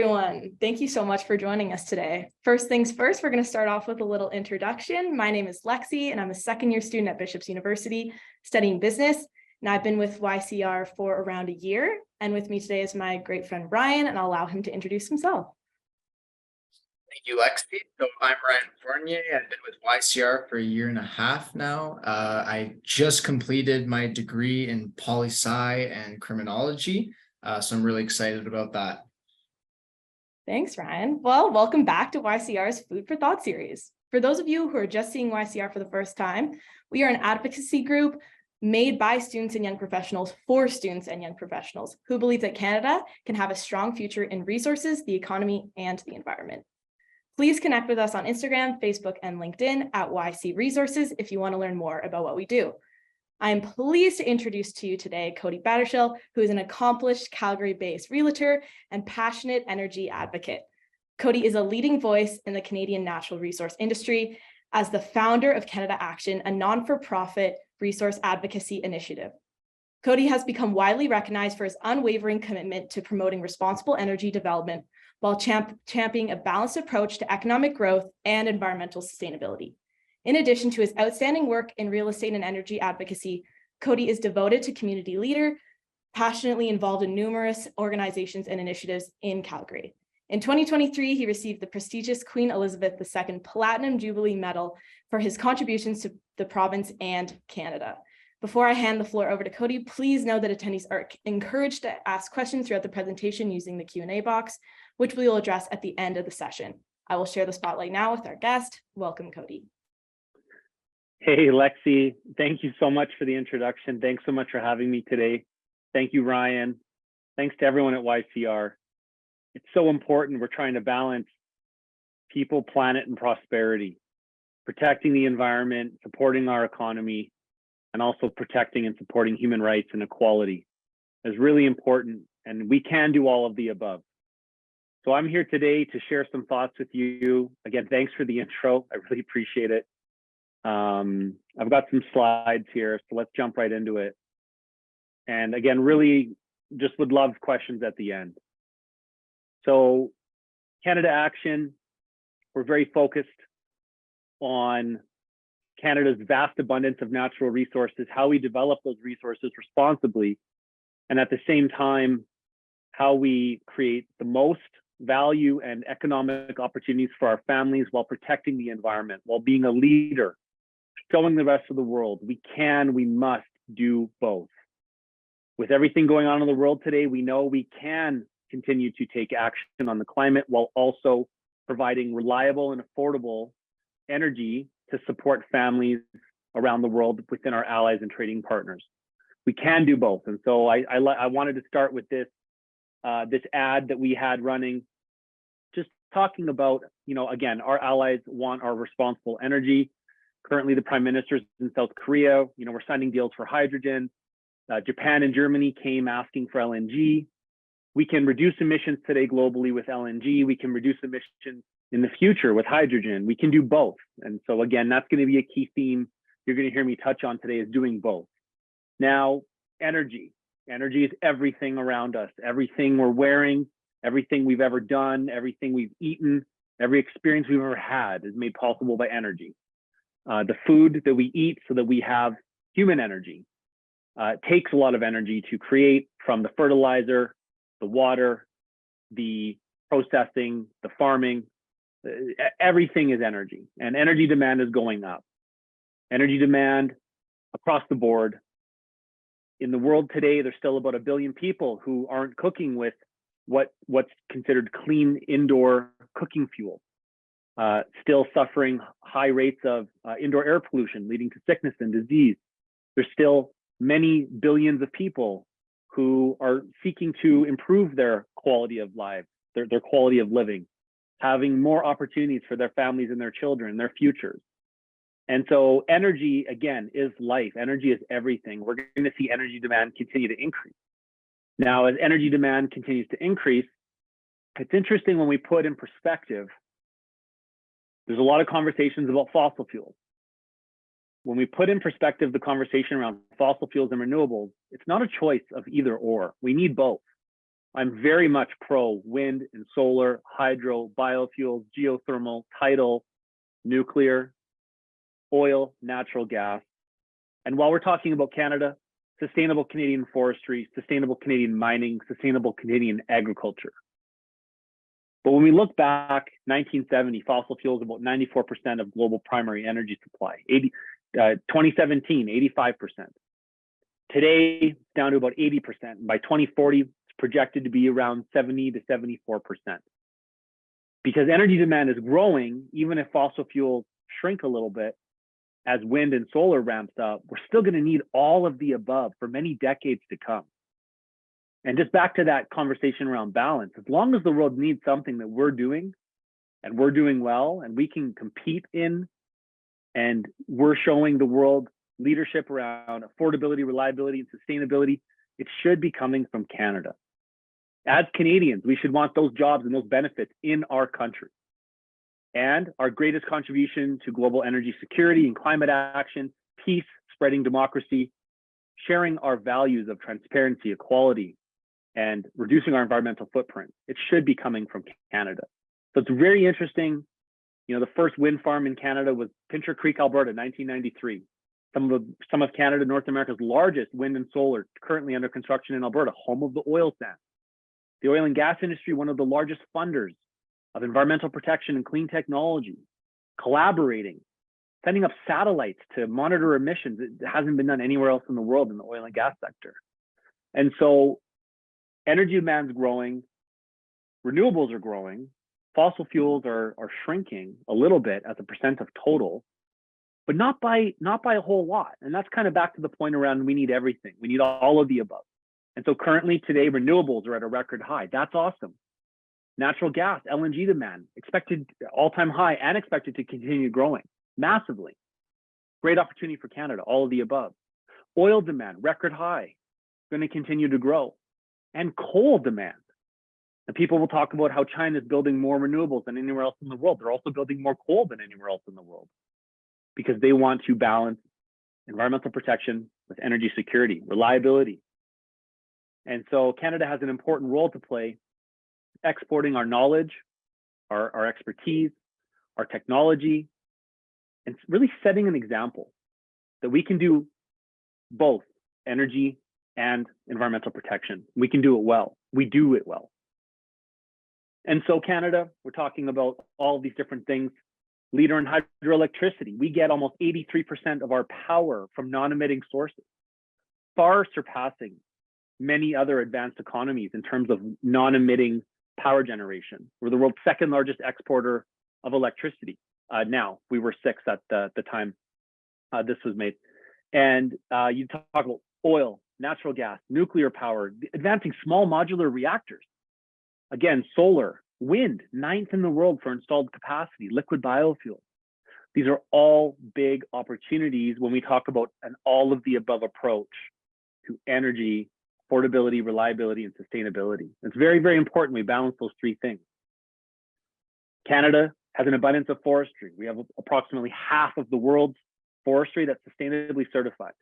everyone. Thank you so much for joining us today. First things first, we're going to start off with a little introduction. My name is Lexi, and I'm a second-year student at Bishop's University studying business. And I've been with YCR for around a year. And with me today is my great friend, Ryan, and I'll allow him to introduce himself. Thank you, Lexi. So I'm Ryan Fournier. I've been with YCR for a year and a half now. I just completed my degree in poli-sci and criminology. So I'm really excited about that. Thanks, Ryan. Well, welcome back to YCR's Food for Thought series. For those of you who are just seeing YCR for the first time, we are an advocacy group made by students and young professionals for students and young professionals who believe that Canada can have a strong future in resources, the economy, and the environment. Please connect with us on Instagram, Facebook, and LinkedIn at YC Resources if you want to learn more about what we do. I am pleased to introduce to you today Cody Battershill, who is an accomplished Calgary-based realtor and passionate energy advocate. Cody is a leading voice in the Canadian natural resource industry as the founder of Canada Action, a non-for-profit resource advocacy initiative. Cody has become widely recognized for his unwavering commitment to promoting responsible energy development while championing a balanced approach to economic growth and environmental sustainability. In addition to his outstanding work in real estate and energy advocacy, Cody is devoted to community leader, passionately involved in numerous organizations and initiatives in Calgary. In 2023, he received the prestigious Queen Elizabeth II Platinum Jubilee Medal for his contributions to the province and Canada. Before I hand the floor over to Cody, please know that attendees are encouraged to ask questions throughout the presentation using the Q&A box, which we will address at the end of the session. I will share the spotlight now with our guest. Welcome, Cody. Hey, Lexi, thank you so much for the introduction. Thanks so much for having me today. Thank you, Ryan. Thanks to everyone at YCR. It's so important. We're trying to balance people, planet, and prosperity, protecting the environment, supporting our economy, and also protecting and supporting human rights and equality is really important. And we can do all of the above. So I'm here today to share some thoughts with you. Again, thanks for the intro. I really appreciate it. I've got some slides here, so let's jump right into it. And again, really just would love questions at the end. So Canada Action, we're very focused on Canada's vast abundance of natural resources, how we develop those resources responsibly, and at the same time, how we create the most value and economic opportunities for our families while protecting the environment, while being a leader, showing the rest of the world we must do both. With everything going on in the world today, we know we can continue to take action on the climate while also providing reliable and affordable energy to support families around the world within our allies and trading partners. We can do both. And so I wanted to start with this ad that we had running, just talking about, again, our allies want our responsible energy. Currently, the Prime Minister's in South Korea. We're signing deals for hydrogen. Japan and Germany came asking for LNG. We can reduce emissions today globally with LNG. We can reduce emissions in the future with hydrogen. We can do both. And so again, that's going to be a key theme you're going to hear me touch on today, is doing both. Now, energy. Energy is everything around us, everything we're wearing, everything we've ever done, everything we've eaten, every experience we've ever had is made possible by energy. The food that we eat so that we have human energy. It takes a lot of energy to create, from the fertilizer, the water, the processing, the farming. Everything is energy, and energy demand is going up. Energy demand across the board. In the world today, there's still about 1 billion people who aren't cooking with what's considered clean indoor cooking fuel. Still suffering high rates of indoor air pollution, leading to sickness and disease. There's still many billions of people who are seeking to improve their quality of life, their quality of living, having more opportunities for their families and their children, their futures. And so energy, again, is life. Energy is everything. We're going to see energy demand continue to increase. Now, as energy demand continues to increase, it's interesting when we put in perspective, there's a lot of conversations about fossil fuels. When we put in perspective the conversation around fossil fuels and renewables, it's not a choice of either or. We need both. I'm very much pro wind and solar, hydro, biofuels, geothermal, tidal, nuclear, oil, natural gas. And while we're talking about Canada, sustainable Canadian forestry, sustainable Canadian mining, sustainable Canadian agriculture. But when we look back, 1970, fossil fuels about 94% of global primary energy supply. 2017, 85%. Today, it's down to about 80%. And by 2040, it's projected to be around 70 to 74%. Because energy demand is growing, even if fossil fuels shrink a little bit, as wind and solar ramps up, we're still going to need all of the above for many decades to come. And just back to that conversation around balance, as long as the world needs something that we're doing and we're doing well and we can compete in, and we're showing the world leadership around affordability, reliability, and sustainability, it should be coming from Canada. As Canadians, we should want those jobs and those benefits in our country. And our greatest contribution to global energy security and climate action, peace, spreading democracy, sharing our values of transparency, equality, and reducing our environmental footprint, it should be coming from Canada. So it's very interesting. You know, the first wind farm in Canada was Pincher Creek, Alberta, 1993. Some of Canada, North America's largest wind and solar currently under construction in Alberta, home of the oil sands. The oil and gas industry, one of the largest funders of environmental protection and clean technology, collaborating, sending up satellites to monitor emissions. It hasn't been done anywhere else in the world in the oil and gas sector. And so energy demand's growing, renewables are growing, fossil fuels are shrinking a little bit as a percent of total, but not by a whole lot. And that's kind of back to the point around we need everything. We need all of the above. And so currently today, renewables are at a record high. That's awesome. Natural gas, LNG demand, expected all-time high and expected to continue growing massively. Great opportunity for Canada, all of the above. Oil demand, record high, going to continue to grow. And coal demand. And people will talk about how China is building more renewables than anywhere else in the world. They're also building more coal than anywhere else in the world because they want to balance environmental protection with energy security, reliability. And so Canada has an important role to play exporting our knowledge, our expertise, our technology, and really setting an example that we can do both energy and environmental protection. We can do it well. We do it well. And so Canada, we're talking about all of these different things. Leader in hydroelectricity. We get almost 83% of our power from non-emitting sources, far surpassing many other advanced economies in terms of non-emitting power generation. We're the world's second largest exporter of electricity. Now, we were sixth at the time this was made. And you talk about oil, natural gas, nuclear power, advancing small modular reactors. Again, solar, wind, ninth in the world for installed capacity, liquid biofuel. These are all big opportunities when we talk about an all of the above approach to energy, affordability, reliability, and sustainability. It's very, very important we balance those three things. Canada has an abundance of forestry. We have approximately half of the world's forestry that's sustainably certified.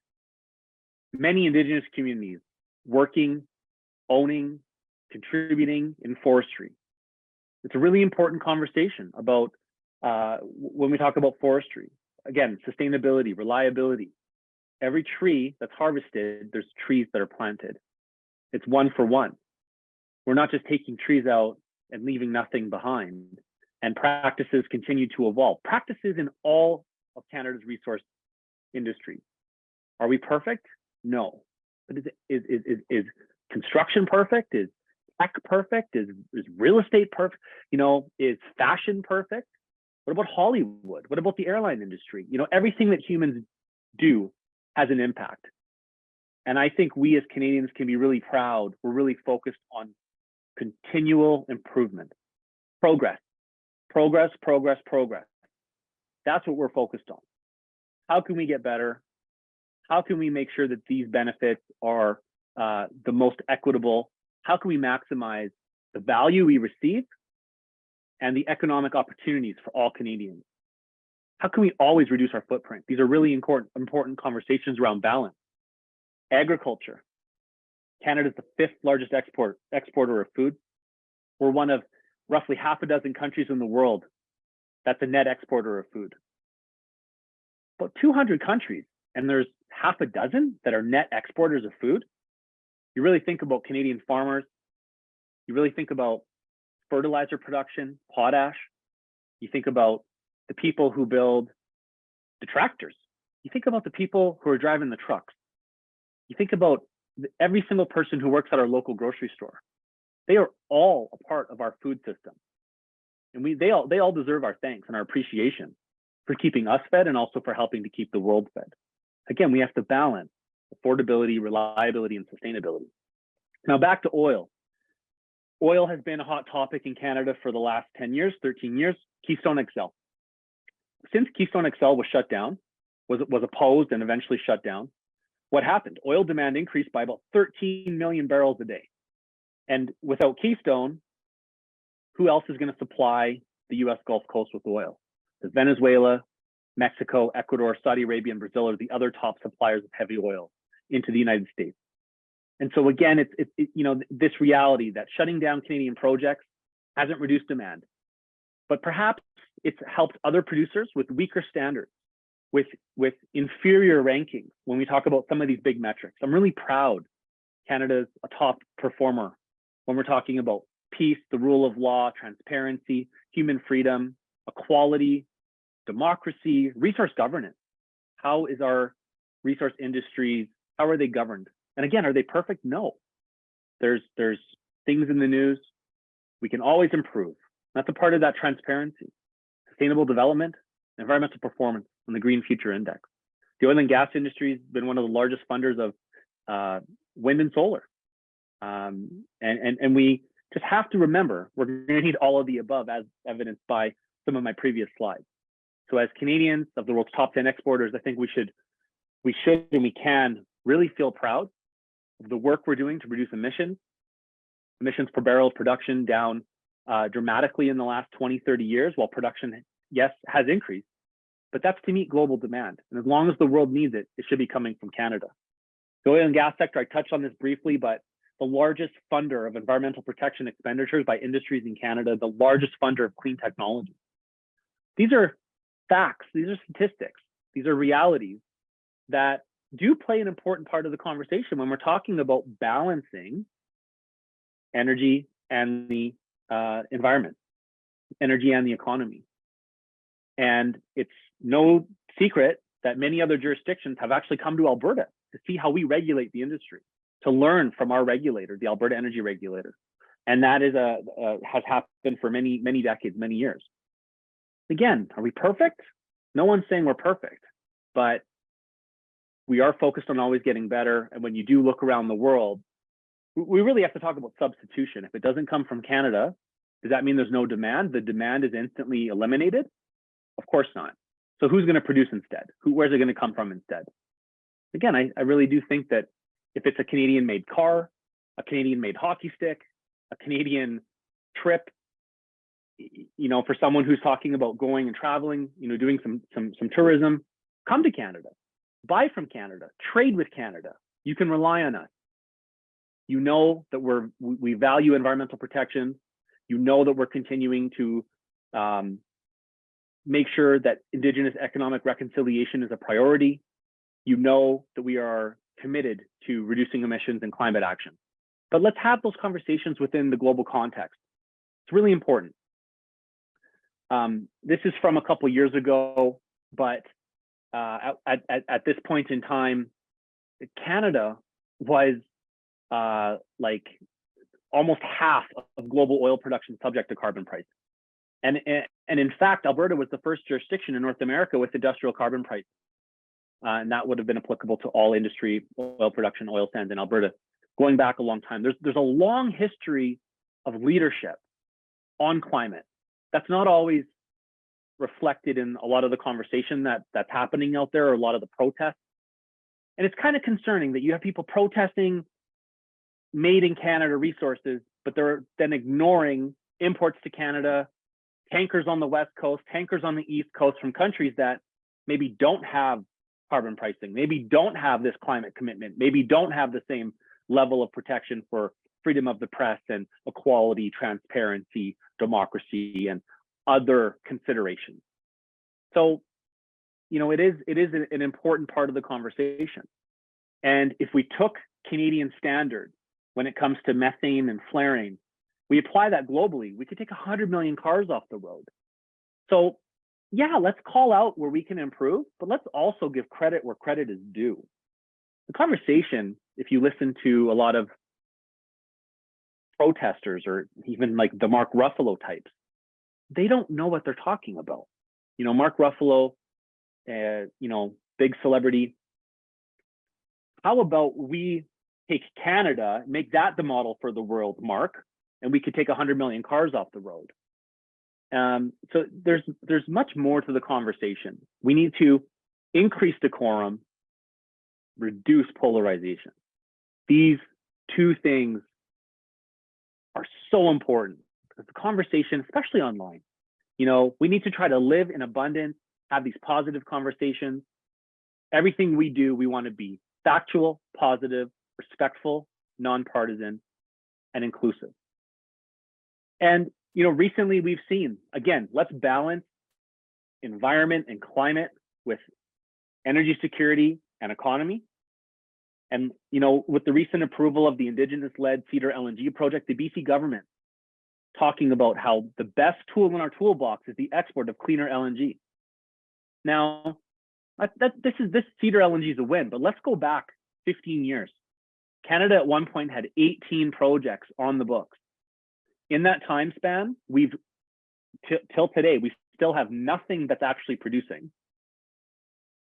Many Indigenous communities working, owning, contributing in forestry. It's a really important conversation about when we talk about forestry. Again, sustainability, reliability. Every tree that's harvested, there's trees that are planted. It's one for one. We're not just taking trees out and leaving nothing behind. And practices continue to evolve. Practices in all of Canada's resource industries. Are we perfect? No. But is construction perfect? Is tech perfect? Is real estate perfect? You know, is fashion perfect? What about Hollywood? What about the airline industry? You know, everything that humans do has an impact. And I think we as Canadians can be really proud. We're really focused on continual improvement, progress, progress, progress, progress. That's what we're focused on. How can we get better? How can we make sure that these benefits are the most equitable? How can we maximize the value we receive and the economic opportunities for all Canadians? How can we always reduce our footprint? These are really important conversations around balance. Agriculture. Canada's the 5th largest exporter of food. We're one of roughly half a dozen countries in the world that's a net exporter of food. About 200 countries, and there's half a dozen that are net exporters of food. You really think about Canadian farmers. You really think about fertilizer production, potash. You think about the people who build the tractors. You think about the people who are driving the trucks. You think about every single person who works at our local grocery store. They are all a part of our food system. And they all deserve our thanks and our appreciation for keeping us fed and also for helping to keep the world fed. Again, we have to balance affordability, reliability, and sustainability. Now back to oil. Oil has been a hot topic in Canada for the last 10 years, 13 years, Keystone XL. Since Keystone XL was shut down, was opposed and eventually shut down, what happened? Oil demand increased by about 13 million barrels a day. And without Keystone, who else is going to supply the US Gulf Coast with oil? Because Venezuela, Mexico, Ecuador, Saudi Arabia, and Brazil are the other top suppliers of heavy oil into the United States. And so again, it's this reality that shutting down Canadian projects hasn't reduced demand, but perhaps it's helped other producers with weaker standards, with inferior rankings when we talk about some of these big metrics. I'm really proud Canada's a top performer when we're talking about peace, the rule of law, transparency, human freedom, equality, democracy, resource governance. How is our resource industries, how are they governed? And again, are they perfect? No. There's things in the news. We can always improve. That's a part of that transparency. Sustainable development, environmental performance, and the Green Future Index. The oil and gas industry has been one of the largest funders of wind and solar. And we just have to remember, we're going to need all of the above as evidenced by some of my previous slides. So as Canadians of the world's top 10 exporters, I think we should and we can really feel proud of the work we're doing to reduce emissions per barrel of production down dramatically in the last 20, 30 years, while production, yes, has increased, but that's to meet global demand. And as long as the world needs it, it should be coming from Canada. The oil and gas sector, I touched on this briefly, but the largest funder of environmental protection expenditures by industries in Canada, the largest funder of clean technology. These are facts, these are statistics, these are realities that do play an important part of the conversation when we're talking about balancing energy and the environment, energy and the economy. And it's no secret that many other jurisdictions have actually come to Alberta to see how we regulate the industry, to learn from our regulator, the Alberta Energy Regulator. And that is has happened for many, many decades, many years. Again, are we perfect? No one's saying we're perfect, but we are focused on always getting better. And when you do look around the world, we really have to talk about substitution. If it doesn't come from Canada, does that mean there's no demand? The demand is instantly eliminated? Of course not. So who's going to produce instead? Where's it going to come from instead? Again, I really do think that if it's a Canadian-made car, a Canadian-made hockey stick, a Canadian trip, for someone who's talking about going and traveling, doing some tourism, come to Canada, buy from Canada, trade with Canada. You can rely on us. You know that we value environmental protection. You know that we're continuing to make sure that Indigenous economic reconciliation is a priority. You know that we are committed to reducing emissions and climate action. But let's have those conversations within the global context. It's really important. This is from a couple of years ago, but at this point in time, Canada was like almost half of global oil production subject to carbon pricing. And in fact, Alberta was the first jurisdiction in North America with industrial carbon pricing. And that would have been applicable to all industry, oil production, oil sands in Alberta, going back a long time. There's a long history of leadership on climate. That's not always reflected in a lot of the conversation that's happening out there, or a lot of the protests. And it's kind of concerning that you have people protesting made in Canada resources, but they're then ignoring imports to Canada, tankers on the West Coast, tankers on the East Coast from countries that maybe don't have carbon pricing, maybe don't have this climate commitment, maybe don't have the same level of protection for freedom of the press and equality, transparency, democracy, and other considerations. So, it is an important part of the conversation. And if we took Canadian standards when it comes to methane and flaring, we apply that globally, we could take 100 million cars off the road. So yeah, let's call out where we can improve, but let's also give credit where credit is due. The conversation, if you listen to a lot of protesters or even like the Mark Ruffalo types, they don't know what they're talking about. Mark Ruffalo, big celebrity. How about we take Canada, make that the model for the world, Mark, and we could take 100 million cars off the road. So there's much more to the conversation. We need to increase decorum, reduce polarization. These two things are so important because the conversation, especially online, we need to try to live in abundance, have these positive conversations. Everything we do, we want to be factual, positive, respectful, nonpartisan, and inclusive. And recently we've seen, again, let's balance environment and climate with energy security and economy. And with the recent approval of the Indigenous-led Cedar LNG project, the BC government talking about how the best tool in our toolbox is the export of cleaner LNG. Now, this Cedar LNG is a win, but let's go back 15 years. Canada at one point had 18 projects on the books. In that time span, till today, we still have nothing that's actually producing,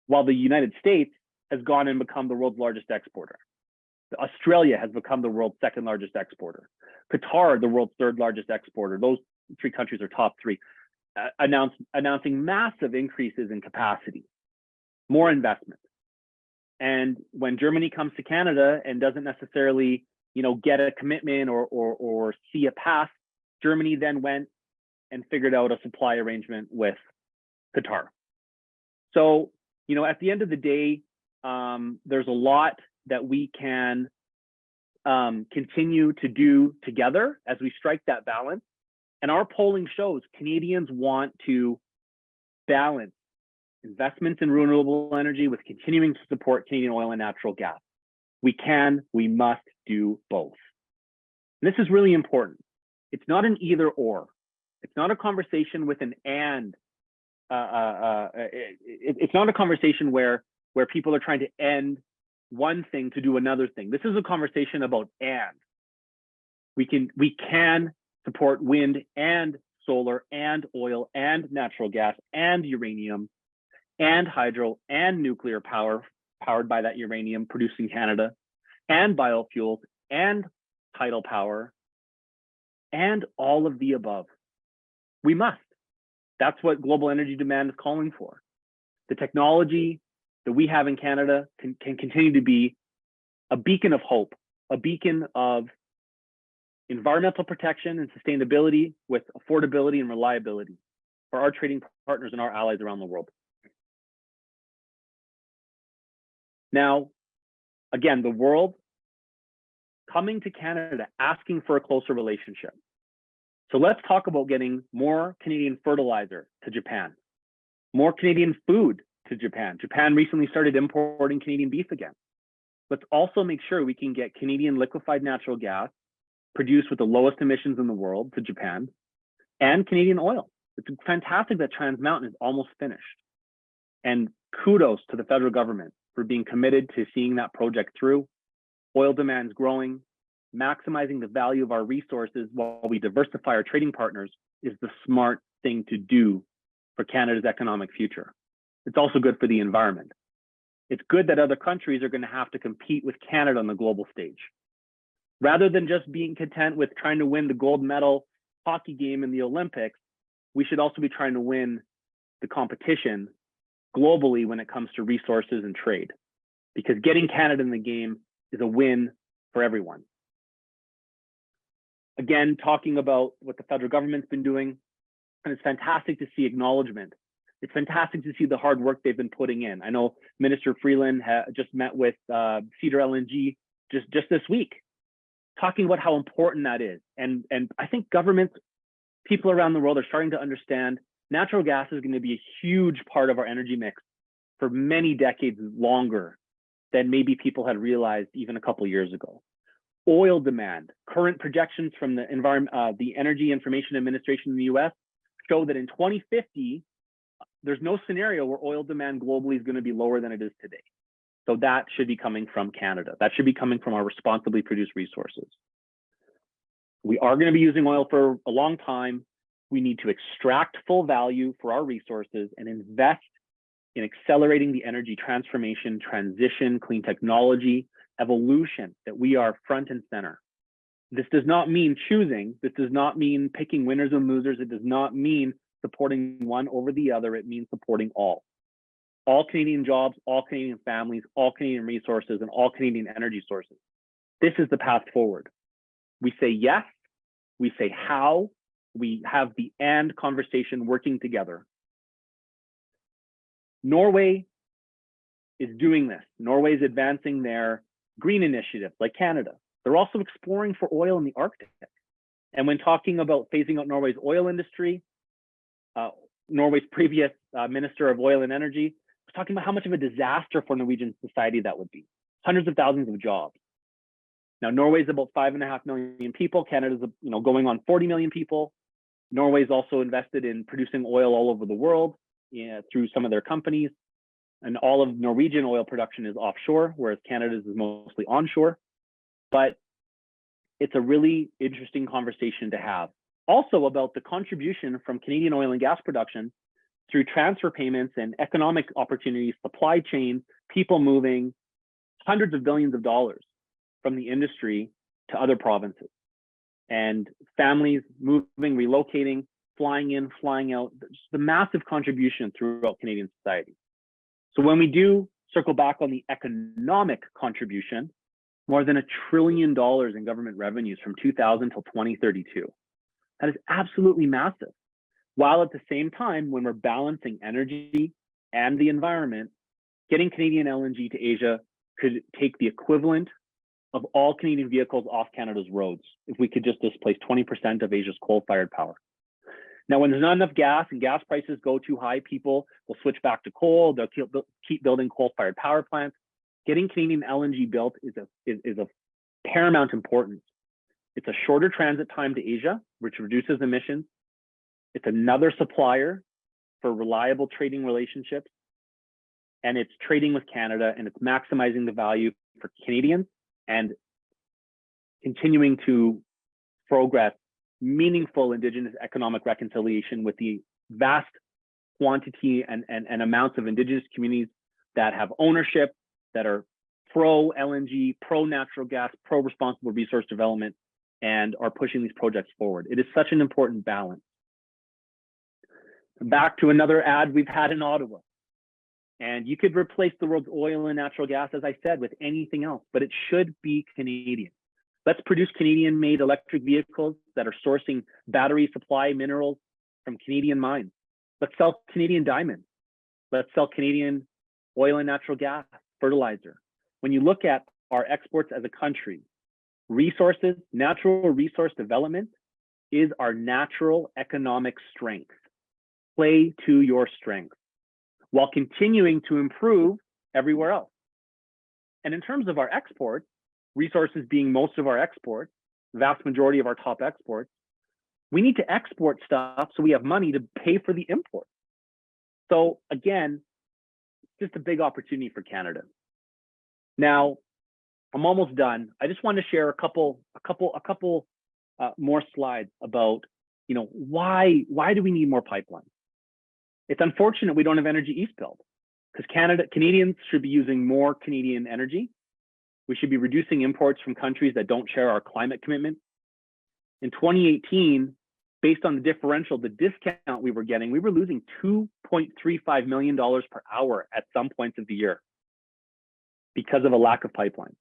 while the United States has gone and become the world's largest exporter. Australia has become the world's second largest exporter. Qatar, the world's third largest exporter. Those three countries are top three, announcing massive increases in capacity, more investment. And when Germany comes to Canada and doesn't necessarily, get a commitment or see a path, Germany then went and figured out a supply arrangement with Qatar. So, at the end of the day, there's a lot that we can continue to do together as we strike that balance. And our polling shows Canadians want to balance investments in renewable energy with continuing to support Canadian oil and natural gas. We must do both. And this is really important. It's not an either or. It's not a conversation with an and. It's not a conversation where people are trying to end one thing to do another thing. This is a conversation about and. We can support wind and solar and oil and natural gas and uranium and hydro and nuclear power powered by that uranium produced in Canada and biofuels and tidal power and all of the above. We must. That's what global energy demand is calling for. The technology that we have in Canada can continue to be a beacon of hope, a beacon of environmental protection and sustainability with affordability and reliability for our trading partners and our allies around the world. Now, again, the world coming to Canada asking for a closer relationship. So let's talk about getting more Canadian fertilizer to Japan, more Canadian food to Japan. Japan recently started importing Canadian beef again. Let's also make sure we can get Canadian liquefied natural gas produced with the lowest emissions in the world to Japan and Canadian oil. It's fantastic that Trans Mountain is almost finished. And kudos to the federal government for being committed to seeing that project through. Oil demand is growing. Maximizing the value of our resources while we diversify our trading partners is the smart thing to do for Canada's economic future. It's also good for the environment. It's good that other countries are going to have to compete with Canada on the global stage. Rather than just being content with trying to win the gold medal hockey game in the Olympics, we should also be trying to win the competition globally when it comes to resources and trade, because getting Canada in the game is a win for everyone. Again, talking about what the federal government's been doing, and it's fantastic to see acknowledgement. It's fantastic to see the hard work they've been putting in. I know Minister Freeland just met with Cedar LNG just this week, talking about how important that is. And I think governments, people around the world are starting to understand natural gas is going to be a huge part of our energy mix for many decades longer than maybe people had realized even a couple of years ago. Oil demand, current projections from the Energy Information Administration in the US show that in 2050, there's no scenario where oil demand globally is going to be lower than it is today. So that should be coming from Canada. That should be coming from our responsibly produced resources. We are going to be using oil for a long time. We need to extract full value for our resources and invest in accelerating the energy transformation, transition, clean technology, evolution that we are front and center. This does not mean choosing. This does not mean picking winners and losers. It does not mean supporting one over the other. It means supporting all Canadian jobs, all Canadian families, all Canadian resources, and all Canadian energy sources. This is the path forward. We say yes, we say how, we have the and conversation working together. Norway is doing this. Norway is advancing their green initiative like Canada. They're also exploring for oil in the Arctic. And when talking about phasing out Norway's oil industry, Norway's previous Minister of Oil and Energy was talking about how much of a disaster for Norwegian society that would be. Hundreds of thousands of jobs. Now, Norway's about 5.5 million people. Canada's going on 40 million people. Norway's also invested in producing oil all over the world through some of their companies. And all of Norwegian oil production is offshore, whereas Canada's is mostly onshore. But it's a really interesting conversation to have. Also about the contribution from Canadian oil and gas production through transfer payments and economic opportunities, supply chain, people moving, hundreds of billions of dollars from the industry to other provinces. And families moving, relocating, flying in, flying out, just the massive contribution throughout Canadian society. So when we do circle back on the economic contribution, more than $1 trillion in government revenues from 2000 till 2032. That is absolutely massive. While at the same time, when we're balancing energy and the environment, getting Canadian LNG to Asia could take the equivalent of all Canadian vehicles off Canada's roads if we could just displace 20% of Asia's coal-fired power. Now, when there's not enough gas and gas prices go too high, people will switch back to coal. They'll keep building coal-fired power plants. Getting Canadian LNG built is of paramount importance. It's a shorter transit time to Asia, which reduces emissions. It's another supplier for reliable trading relationships. And it's trading with Canada, and it's maximizing the value for Canadians and continuing to progress meaningful Indigenous economic reconciliation with the vast quantity and amounts of Indigenous communities that have ownership, that are pro-LNG, pro-natural gas, pro-responsible resource development, and are pushing these projects forward. It is such an important balance. Back to another ad we've had in Ottawa. And you could replace the world's oil and natural gas, as I said, with anything else, but it should be Canadian. Let's produce Canadian-made electric vehicles that are sourcing battery supply minerals from Canadian mines. Let's sell Canadian diamonds. Let's sell Canadian oil and natural gas, fertilizer. When you look at our exports as a country, resources, natural resource development is our natural economic strength. Play to your strength while continuing to improve everywhere else. And in terms of our exports, resources being most of our exports, vast majority of our top exports, we need to export stuff so we have money to pay for the import. So again, just a big opportunity for Canada. Now, I'm almost done. I just want to share a couple more slides about, why do we need more pipelines? It's unfortunate we don't have Energy East built, because Canadians should be using more Canadian energy. We should be reducing imports from countries that don't share our climate commitment. In 2018, based on the differential, the discount we were getting, we were losing $2.35 million per hour at some points of the year because of a lack of pipelines.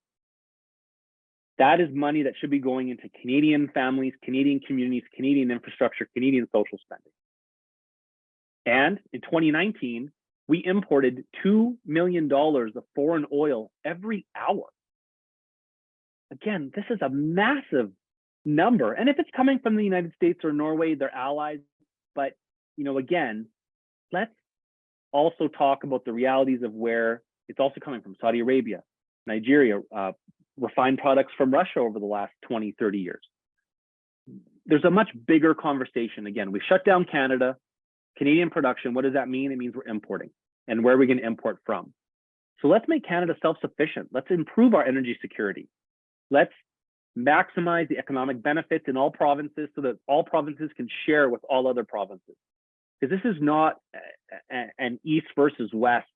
That is money that should be going into Canadian families, Canadian communities, Canadian infrastructure, Canadian social spending. And in 2019, we imported $2 million of foreign oil every hour. Again, this is a massive number. And if it's coming from the United States or Norway, they're allies. But, again, let's also talk about the realities of where it's also coming from: Saudi Arabia, Nigeria, refined products from Russia over the last 20, 30 years. There's a much bigger conversation. Again, we shut down Canada, Canadian production. What does that mean? It means we're importing. And where are we going to import from? So let's make Canada self-sufficient. Let's improve our energy security. Let's maximize the economic benefits in all provinces so that all provinces can share with all other provinces. Because this is not an East versus West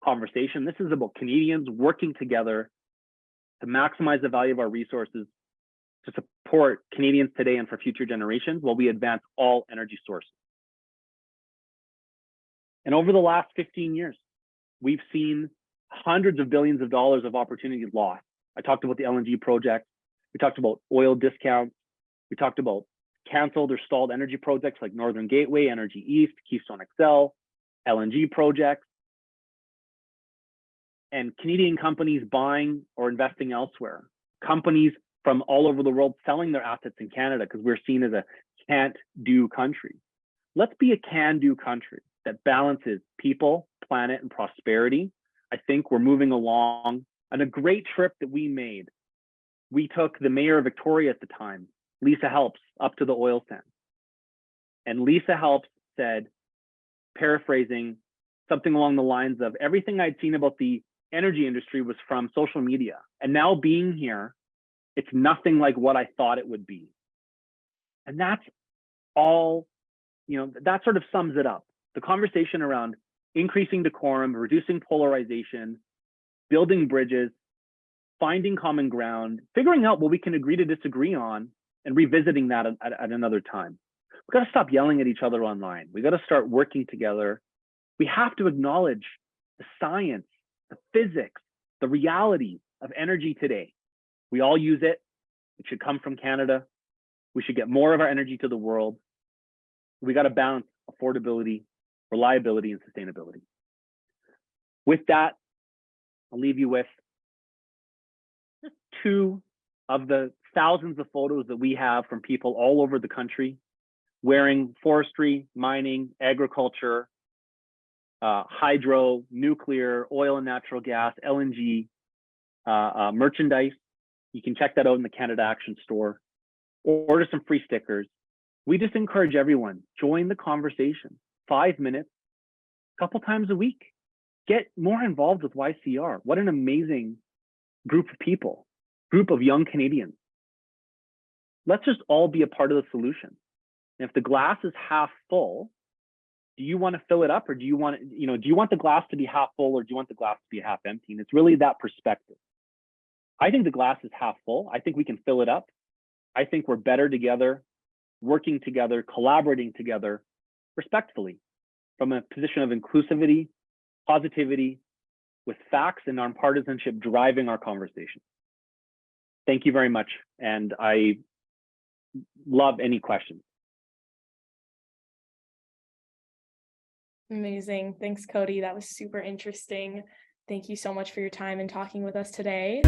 conversation. This is about Canadians working together to maximize the value of our resources, to support Canadians today and for future generations while we advance all energy sources. And over the last 15 years, we've seen hundreds of billions of dollars of opportunities lost. I talked about the LNG project. We talked about oil discounts. We talked about canceled or stalled energy projects like Northern Gateway, Energy East, Keystone XL, LNG projects, and Canadian companies buying or investing elsewhere. Companies from all over the world selling their assets in Canada because we're seen as a can't-do country. Let's be a can-do country that balances people, planet, and prosperity. I think we're moving along. And a great trip that we made, we took the mayor of Victoria at the time, Lisa Helps, up to the oil sands. And Lisa Helps said, paraphrasing, something along the lines of, everything I'd seen about the energy industry was from social media. And now being here, it's nothing like what I thought it would be. And that's all, that sort of sums it up. The conversation around increasing decorum, reducing polarization, building bridges, finding common ground, figuring out what we can agree to disagree on, and revisiting that at another time. We've got to stop yelling at each other online. We got to start working together. We have to acknowledge the science, the physics, the reality of energy today. We all use it. It should come from Canada. We should get more of our energy to the world. We got to balance affordability, reliability, and sustainability. With that, I'll leave you with just two of the thousands of photos that we have from people all over the country wearing forestry, mining, agriculture, hydro, nuclear, oil and natural gas, LNG, merchandise. You can check that out in the Canada Action store. Order some free stickers. We just encourage everyone, join the conversation. 5 minutes, a couple times a week. Get more involved with YCR. What an amazing group of people, group of young Canadians. Let's just all be a part of the solution. And if the glass is half full, do you want to fill it up, or do you want the glass to be half full, or do you want the glass to be half empty? And it's really that perspective. I think the glass is half full. I think we can fill it up. I think we're better together, working together, collaborating together, respectfully, from a position of inclusivity, positivity, with facts and nonpartisanship driving our conversation. Thank you very much. And I love any questions. Amazing. Thanks, Cody. That was super interesting. Thank you so much for your time and talking with us today.